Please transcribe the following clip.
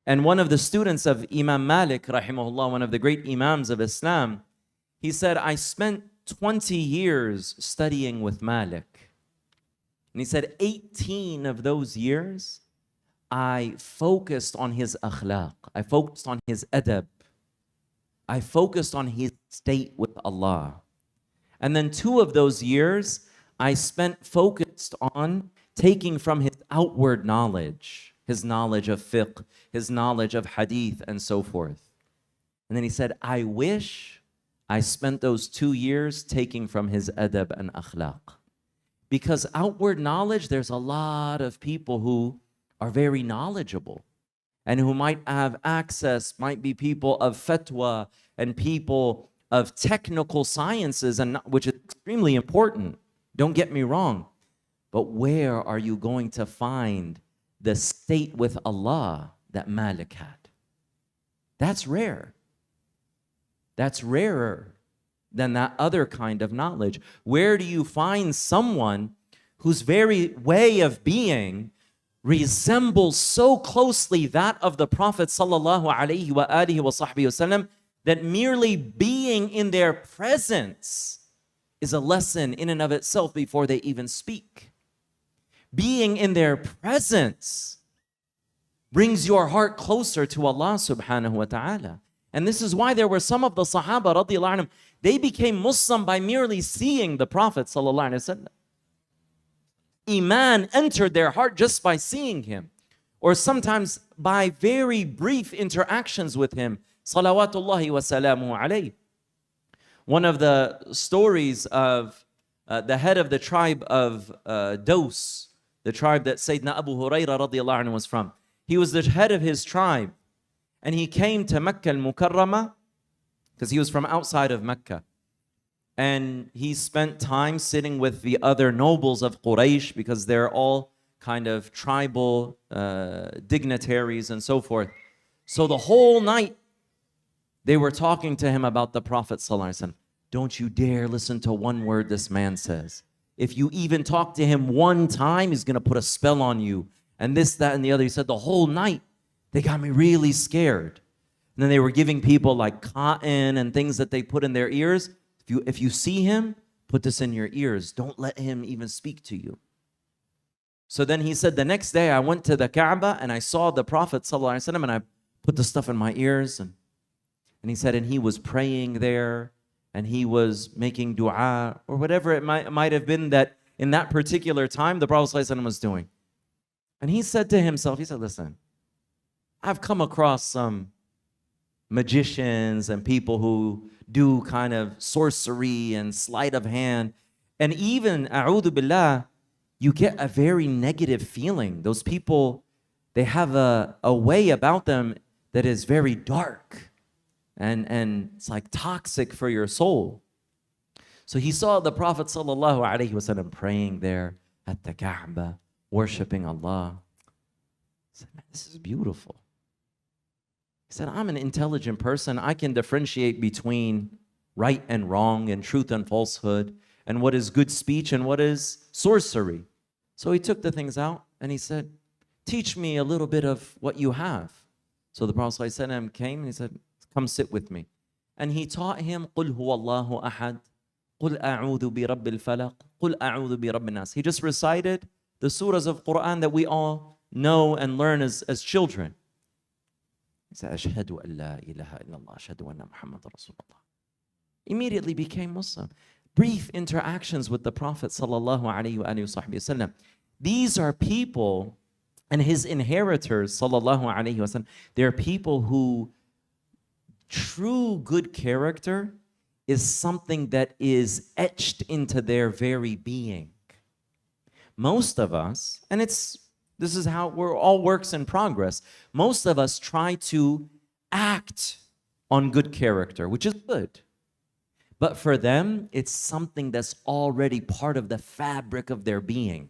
And one of the students of Imam Malik, rahimahullah, one of the great Imams of Islam, he said, I spent 20 years studying with Malik. And he said, 18 of those years, I focused on his akhlaq. I focused on his adab. I focused on his state with Allah. And then 2 of those years, I spent focused on taking from his outward knowledge, his knowledge of fiqh, his knowledge of hadith, and so forth. And then he said, I wish I spent those 2 years taking from his adab and akhlaq. Because outward knowledge, there's a lot of people who are very knowledgeable and who might have access, might be people of fatwa and people of technical sciences, and which is extremely important. Don't get me wrong. But where are you going to find the state with Allah that Malik had? That's rare. That's rarer than that other kind of knowledge. Where do you find someone whose very way of being resembles so closely that of the Prophet sallallahu alaihi wasallam that merely being in their presence is a lesson in and of itself before they even speak? Being in their presence brings your heart closer to Allah subhanahu wa ta'ala. And this is why there were some of the Sahaba radiallahu anhum, they became Muslim by merely seeing the Prophet sallallahu alaihi wasallam. Iman entered their heart just by seeing him, or sometimes by very brief interactions with him. Salawatullahi wa salamu alayhi. One of the stories of the head of the tribe of Daws, the tribe that Sayyidina Abu Hurairah radiallahu anhu was from. He was the head of his tribe, and he came to Mecca al-Mukarramah because he was from outside of Mecca. And he spent time sitting with the other nobles of Quraysh because they're all kind of tribal dignitaries and so forth. So the whole night, they were talking to him about the Prophet ﷺ. Don't you dare listen to one word this man says. If you even talk to him one time, he's going to put a spell on you. And this, that, and the other. He said, the whole night, they got me really scared. And then they were giving people like cotton and things that they put in their ears. If you see him, put this in your ears. Don't let him even speak to you. So then he said, the next day I went to the Kaaba and I saw the Prophet ﷺ, and I put the stuff in my ears. And he said, and he was praying there, and he was making dua, or whatever it might have been that in that particular time the Prophet ﷺ was doing. And he said to himself, he said, listen, I've come across some magicians and people who do kind of sorcery and sleight of hand. And even, a'udhu billah, you get a very negative feeling. Those people, they have a way about them that is very dark. And it's like toxic for your soul. So he saw the Prophet sallallahu alaihi wasallam praying there at the Kaaba, worshiping Allah. He said, man, this is beautiful. He said, I'm an intelligent person. I can differentiate between right and wrong and truth and falsehood and what is good speech and what is sorcery. So he took the things out and he said, teach me a little bit of what you have. So the Prophet ﷺ came and he said, come sit with me. And he taught him, قُلْ هُوَ اللَّهُ أَحَدٌ قُلْ أَعُوذُ بِرَبِّ الْفَلَقِ قُلْ أَعُوذُ بِرَبِّ النَّاسِ. He just recited the surahs of Quran that we all know and learn as children. He said, أشهد أن لا إله إلا الله أشهد أن محمد رسول الله. Immediately became Muslim. Brief interactions with the Prophet sallallahu alaihi wasallam. These are people, and his inheritors sallallahu alaihi wasallam. They're people who true good character is something that is etched into their very being. Most of us, and this is how we're all works in progress. Most of us try to act on good character, which is good. But for them, it's something that's already part of the fabric of their being.